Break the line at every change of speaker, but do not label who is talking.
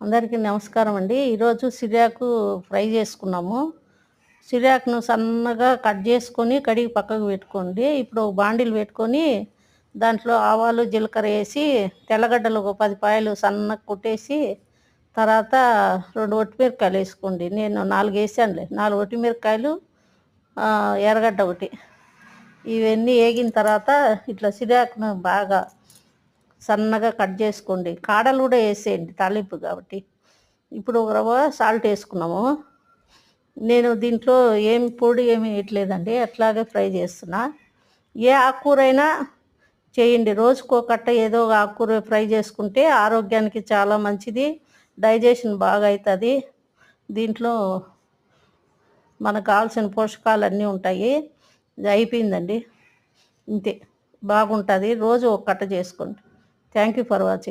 అందరికీ నమస్కారం అండి. ఈరోజు సిర్యాకు ఫ్రై చేసుకున్నాము. సిర్యాకును సన్నగా కట్ చేసుకొని కడిగి పక్కకు పెట్టుకోండి. ఇప్పుడు బాండిల్ పెట్టుకొని దాంట్లో ఆవాలు జీలకర్ర వేసి తెల్లగడ్డలు ఒక 10 పాయలు సన్నగా కొట్టేసి తర్వాత 2 ఒట్టిమిరపకాయలు వేసుకోండి. నేను 4 వేసానులే. 4 ఒట్టిమిరపకాయలు, ఎర్రగడ్డ ఒకటి. ఇవన్నీ వేగిన తర్వాత ఇట్లా సిర్యాకును బాగా సన్నగా కట్ చేసుకోండి. కాడలు కూడా వేసేయండి తాలింపు కాబట్టి. ఇప్పుడు ఒక రవ్వ సాల్ట్ వేసుకున్నాము. నేను దీంట్లో ఏం పొడి ఏమి వేయట్లేదండి, అట్లాగే ఫ్రై చేస్తున్నా. ఏ ఆకుకూరైనా చేయండి, రోజుకో కట్ట ఏదో ఒక ఆకుకూర ఫ్రై చేసుకుంటే ఆరోగ్యానికి చాలా మంచిది, డైజెషన్ బాగా అవుతుంది. దీంట్లో మనకు కావాల్సిన పోషకాలు అన్నీ ఉంటాయి. ఇది అయిపోయిందండి, ఇంతే. బాగుంటుంది. రోజు ఒక కట్ట చేసుకోండి. Thank you for watching.